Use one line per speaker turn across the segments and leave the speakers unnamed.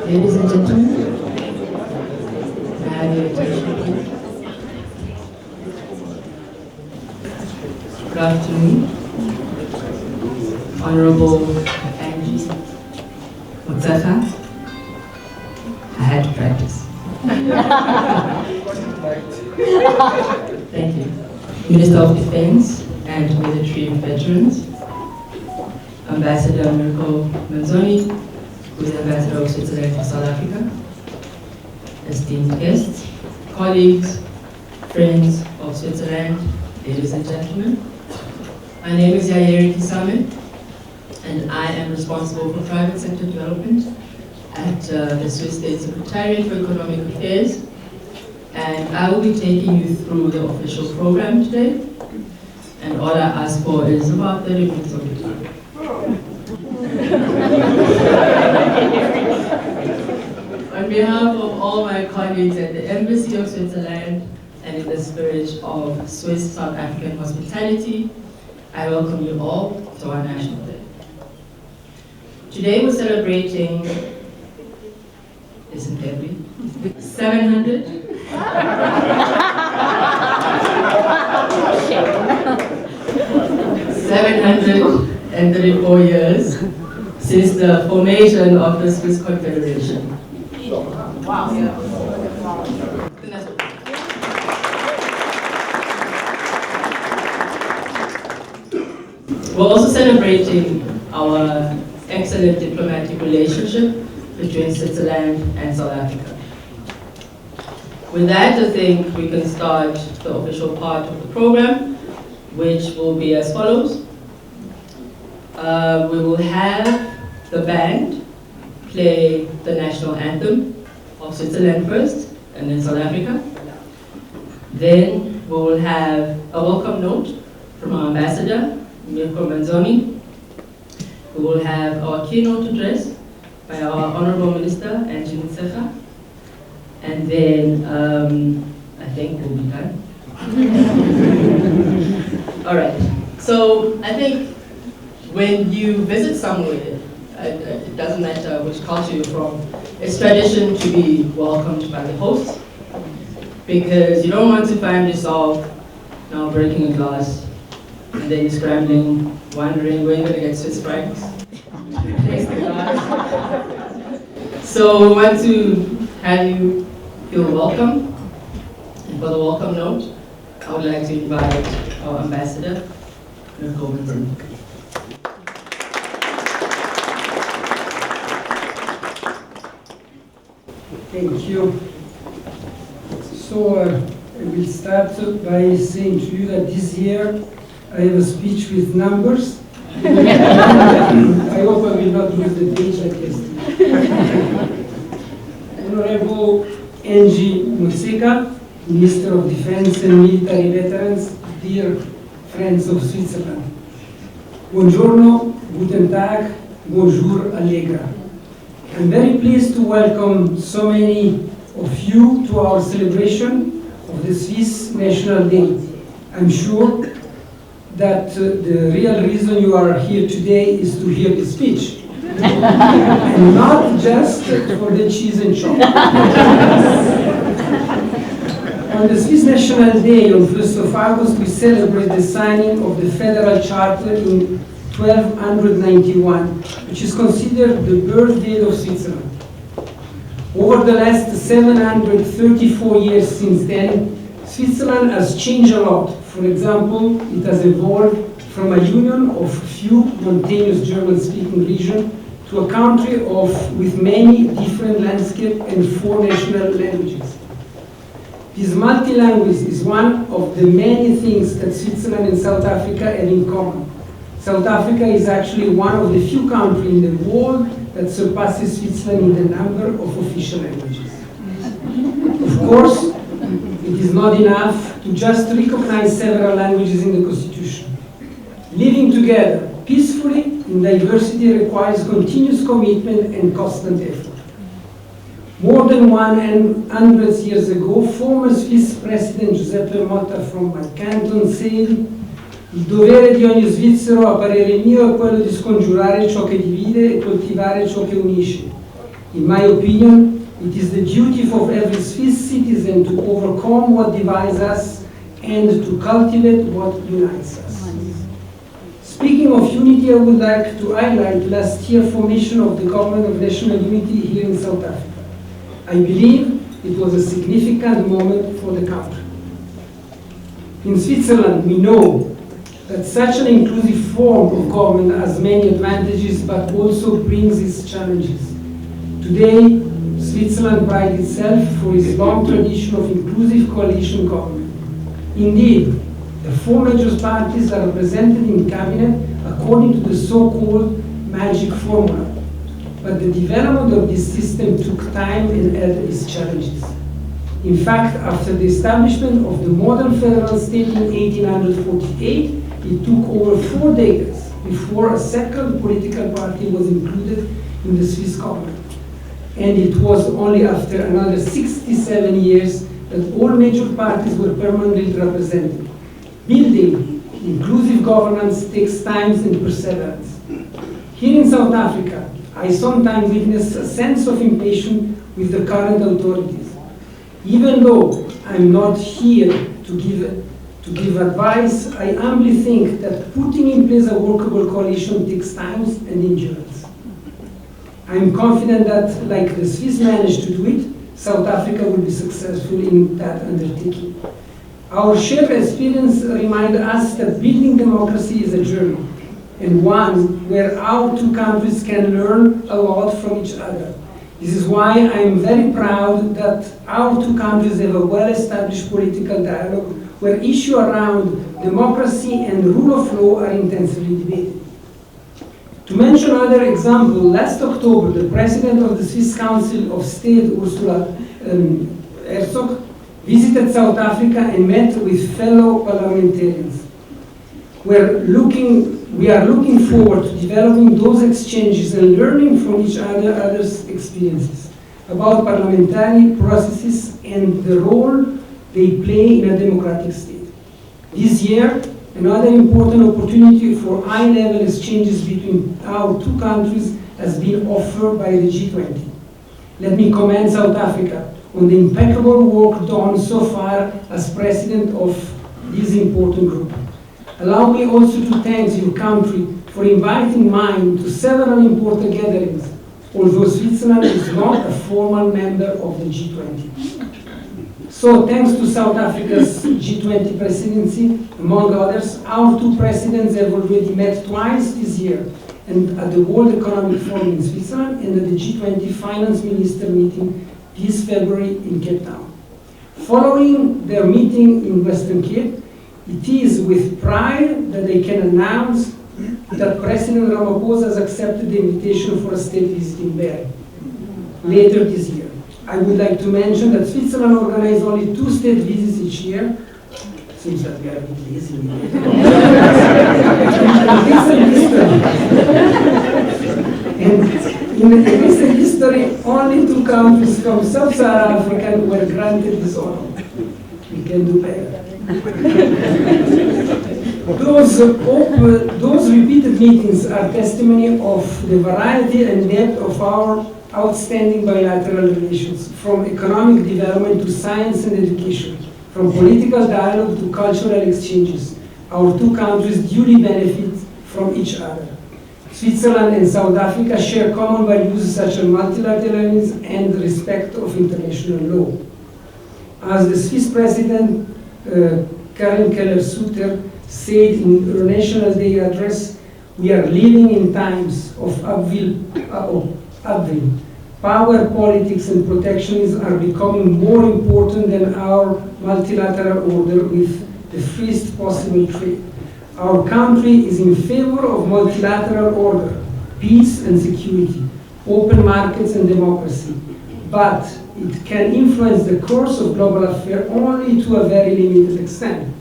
Ladies and gentlemen, may I have your attention, please? Good afternoon, Honorable Angie Mutsaha. I had to practice. Thank you. Minister of Defense and Military Veterans, Ambassador Mirko Manzoni, who is Ambassador of Switzerland for South Africa, esteemed guests, colleagues, friends of Switzerland, ladies and gentlemen. My name is Yairi Kisame, and I am responsible for private sector development at the Swiss State Secretariat for Economic Affairs, and I will be taking you through the official program today, and all I ask for is about 30 minutes of your time. On behalf of all my colleagues at the Embassy of Switzerland and in the spirit of Swiss South African hospitality, I welcome you all to our National Day. Today we're celebrating, isn't February, 734 years since the formation of the Swiss Confederation. Wow. We're also celebrating our excellent diplomatic relationship between Switzerland and South Africa. With that, I think we can start the official part of the program, which will be as follows. We will have the band play the national anthem of Switzerland first, and then South Africa. Then we will have a welcome note from our ambassador, Mirko Manzoni. We will have our keynote address by our Honorable Minister, Angie Mutsaha. And then I think we'll be done. All right. So I think when you visit somewhere, it doesn't matter which culture you're from, it's tradition to be welcomed by the host, because you don't want to find yourself now breaking a glass and then you're scrambling, wondering where you're going to get Swiss francs to replace the glass. So we want to have you feel welcome. And for the welcome note, I would like to invite our ambassador, Mirko Manzoni.
Thank you. So I will start by saying to you that this year I have a speech with numbers. I hope I will not lose the page like yesterday. Honorable Angie Mutsaha, Minister of Defense and Military Veterans, dear friends of Switzerland. Buongiorno, guten Tag, bonjour, allegra. I'm very pleased to welcome so many of you to our celebration of the Swiss National Day. I'm sure that the real reason you are here today is to hear the speech, and not just for the cheese and chocolate. On the Swiss National Day, on 1st of August, we celebrate the signing of the Federal Charter in 1291, which is considered the birth date of Switzerland. Over the last 734 years since then, Switzerland has changed a lot. For example, it has evolved from a union of few mountainous German-speaking regions to a country with many different landscapes and 4 national languages. This multi-language is one of the many things that Switzerland and South Africa have in common. South Africa is actually one of the few countries in the world that surpasses Switzerland in the number of official languages. Of course, it is not enough to just recognize several languages in the Constitution. Living together peacefully in diversity requires continuous commitment and constant effort. More than 100 years ago, former Swiss President Giuseppe Motta from my canton said, "Il dovere di ogni svizzero, a parere mio, è quello di scongiurare ciò che divide e coltivare ciò che unisce. In my opinion, it is the duty of every Swiss citizen to overcome what divides us and to cultivate what unites us. Speaking of unity, I would like to highlight last year's formation of the Government of National Unity here in South Africa. I believe it was a significant moment for the country. In Switzerland, we know that such an inclusive form of government has many advantages, but also brings its challenges. Today, Switzerland prides itself for its long tradition of inclusive coalition government. Indeed, the four major parties are represented in cabinet according to the so-called magic formula. But the development of this system took time and had its challenges. In fact, after the establishment of the modern federal state in 1848, it took over 4 decades before a second political party was included in the Swiss government. And it was only after another 67 years that all major parties were permanently represented. Building inclusive governance takes time and perseverance. Here in South Africa, I sometimes witness a sense of impatience with the current authorities. Even though I'm not here to give advice, I humbly think that putting in place a workable coalition takes time and endurance. I'm confident that, like the Swiss managed to do it, South Africa will be successful in that undertaking. Our shared experience reminds us that building democracy is a journey, and one where our two countries can learn a lot from each other. This is why I am very proud that our two countries have a well-established political dialogue where issues around democracy and rule of law are intensively debated. To mention another example, last October, the President of the Swiss Council of State, Ursula Herzog, visited South Africa and met with fellow parliamentarians. We are looking forward to developing those exchanges and learning from each other's experiences about parliamentary processes and the role they play in a democratic state. This year, another important opportunity for high-level exchanges between our two countries has been offered by the G20. Let me commend South Africa on the impeccable work done so far as president of this important group. Allow me also to thank your country for inviting mine to several important gatherings, although Switzerland is not a formal member of the G20. So thanks to South Africa's G20 presidency, among others, our two presidents have already met twice this year, and at the World Economic Forum in Switzerland and at the G20 Finance Minister meeting this February in Cape Town. Following their meeting in Western Cape, it is with pride that I can announce that President Ramaphosa has accepted the invitation for a state visit in Bern later this year. I would like to mention that Switzerland organizes only 2 state visits each year. Seems that we are a bit lazy. In recent history, only 2 countries from Sub-Saharan Africa were granted this honor. We can do better. Those repeated meetings are testimony of the variety and depth of our outstanding bilateral relations, from economic development to science and education, from political dialogue to cultural exchanges. Our two countries duly benefit from each other. Switzerland and South Africa share common values such as multilateralism and respect of international law. As the Swiss President Karin Keller-Sutter said in her National Day address, we are living in times of upheaval. Power politics and protectionism are becoming more important than our multilateral order with the freest possible trade. Our country is in favor of multilateral order, peace and security, open markets and democracy, but it can influence the course of global affairs only to a very limited extent.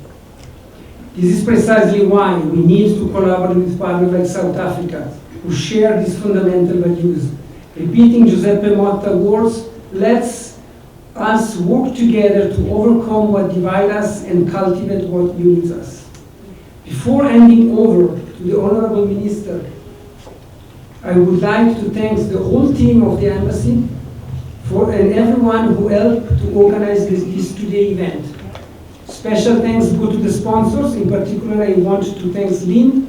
This is precisely why we need to collaborate with partners like South Africa, who share these fundamental values. Repeating Giuseppe Motta's words, let's us work together to overcome what divides us and cultivate what unites us. Before handing over to the Honorable Minister, I would like to thank the whole team of the Embassy and everyone who helped to organize this today event. Special thanks go to the sponsors. In particular, I want to thank Lynn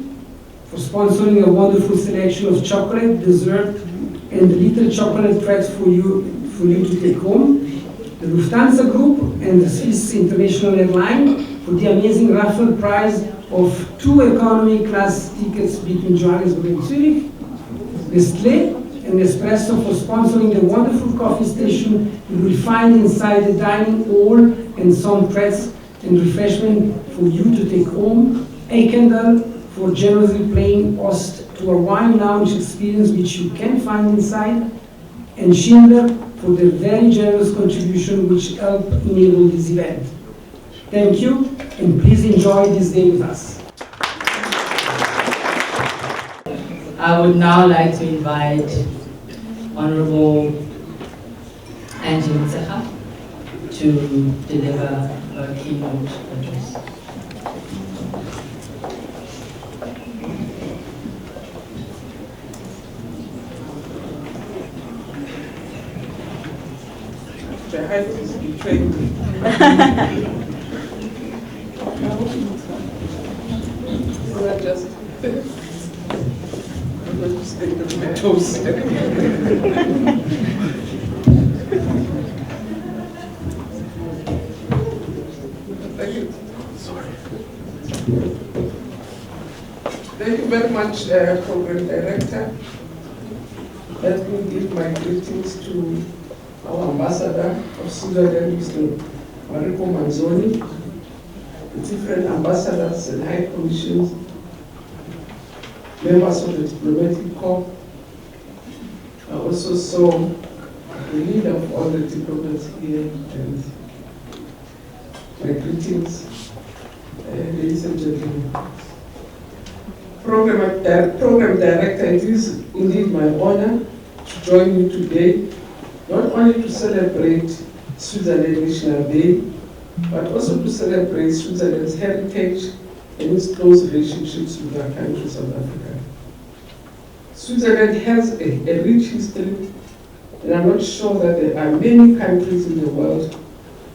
for sponsoring a wonderful selection of chocolate, dessert, and little chocolate tracks for you to take home. The Lufthansa Group and the Swiss International Airline for the amazing raffle prize of 2 economy class tickets between Johannesburg and Zurich. Nestlé and Nespresso for sponsoring the wonderful coffee station you will find inside the dining hall, and some treats and refreshment for you to take home. Eikendal for generously playing host to a wine lounge experience which you can find inside, and Schindler for their very generous contribution which helped enable this event. Thank you, and please enjoy this day with us.
I would now like to invite Honorable Angie Mtseha to deliver a keynote address.
The height is betraying me. So I just, I'm going to stick to my toes. Thank you. Sorry. Thank you very much, Program Director. Let me give my greetings to our Ambassador of Switzerland, Mr. Mariko Manzoni, the different ambassadors and high commissions, members of the diplomatic corps. I also saw the leader of all the diplomats here, and my greetings, ladies and gentlemen. Program Director, it is indeed my honor to join you today, not only to celebrate Switzerland National Day, but also to celebrate Switzerland's heritage and its close relationships with our country, South Africa. Switzerland has a rich history, and I'm not sure that there are many countries in the world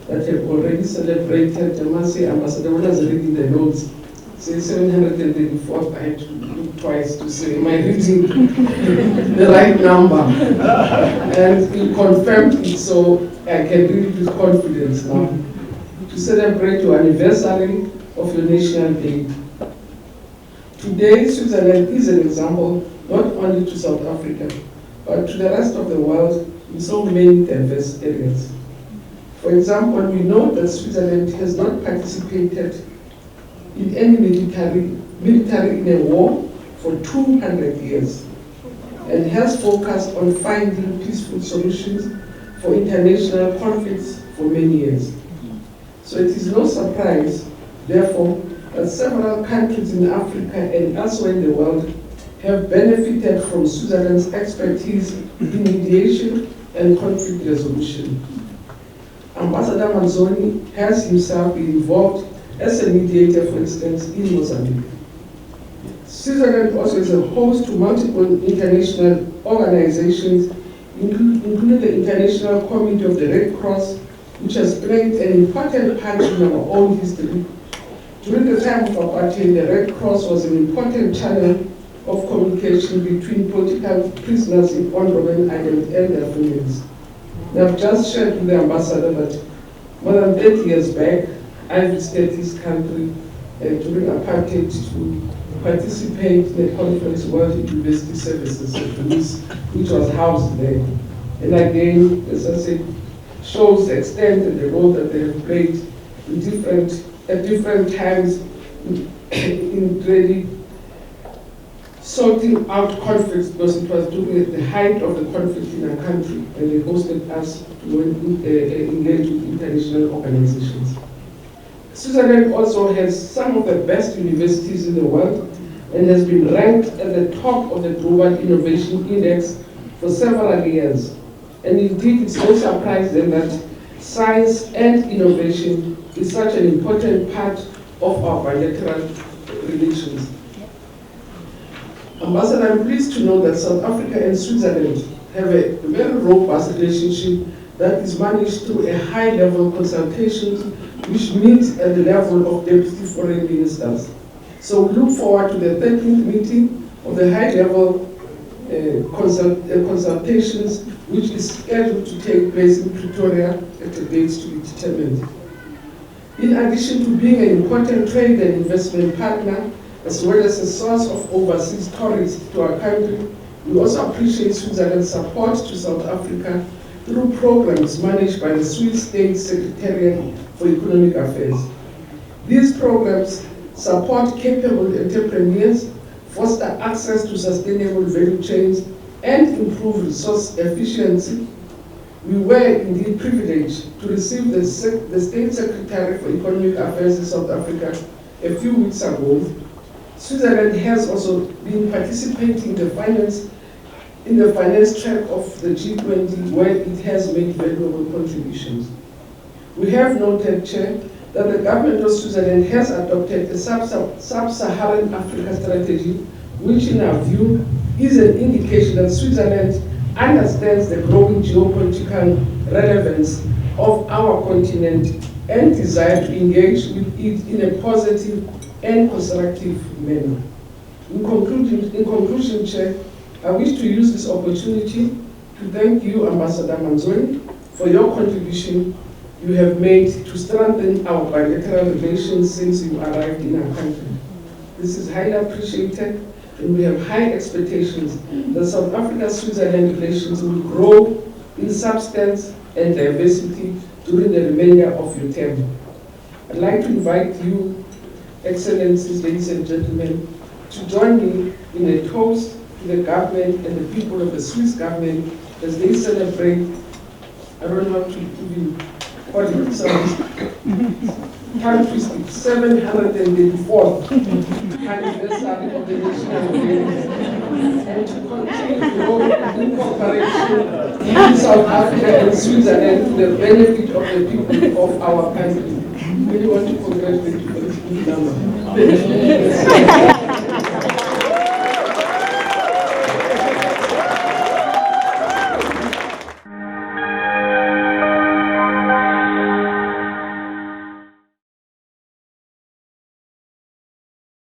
that have already celebrated. I must say, Ambassador, when I was reading the notes, say 734, I had to look twice to say, am I reading the right number? And he confirmed it, so I can read it with confidence now. To celebrate your anniversary of your National Day. Today, Switzerland is an example, not only to South Africa, but to the rest of the world in so many diverse areas. For example, we know that Switzerland has not participated in any military in a war for 200 years, and has focused on finding peaceful solutions for international conflicts for many years. So it is no surprise, therefore, that several countries in Africa and elsewhere in the world have benefited from Switzerland's expertise in mediation and conflict resolution. Ambassador Manzoni has himself been involved as a mediator, for instance, in Mozambique. Switzerland also is a host to multiple international organizations, including the International Committee of the Red Cross, which has played an important part in our own history. During the time of apartheid, the Red Cross was an important channel of communication between political prisoners in Robben Island and their families. And I've just shared with the ambassador that more than 30 years back, I visited this country during apartheid to participate in the conference World University Services of Police, which was housed there. And again, as I said, shows the extent and the role that they have played at different times in really sorting out conflicts, because it was during the height of the conflict in our country, and they hosted us to engage with international organizations. Switzerland also has some of the best universities in the world and has been ranked at the top of the Global Innovation Index for several years. And indeed, it's no surprise then that science and innovation is such an important part of our bilateral relations. Ambassador, I'm pleased to know that South Africa and Switzerland have a very robust relationship that is managed through a high-level consultation which meets at the level of deputy foreign ministers. So we look forward to the 13th meeting of the high-level consultations which is scheduled to take place in Pretoria at a date to be determined. In addition to being an important trade and investment partner, as well as a source of overseas tourists to our country, we also appreciate Switzerland's support to South Africa through programs managed by the Swiss State Secretariat for Economic Affairs. These programs support capable entrepreneurs, foster access to sustainable value chains, and improve resource efficiency. We were indeed privileged to receive the State Secretary for Economic Affairs in South Africa a few weeks ago. Switzerland has also been participating in the finance track of the G20, where it has made valuable contributions. We have noted, Chair, that the government of Switzerland has adopted a sub-Saharan Africa strategy, which in our view is an indication that Switzerland understands the growing geopolitical relevance of our continent and desire to engage with it in a positive and constructive manner. In conclusion, Chair, I wish to use this opportunity to thank you, Ambassador Manzoni, for your contribution you have made to strengthen our bilateral relations since you arrived in our country. This is highly appreciated, and we have high expectations that South Africa-Switzerland relations will grow in substance and diversity during the remainder of your term. I'd like to invite you, Excellencies, ladies and gentlemen, to join me in a toast to the government and the people of the Swiss government as they celebrate, I don't know how to give you what it sounds, country's 784th anniversary of the national games, and to continue to work in cooperation in South Africa and Switzerland to the benefit of the people of our country. We really want to congratulate you for this good number.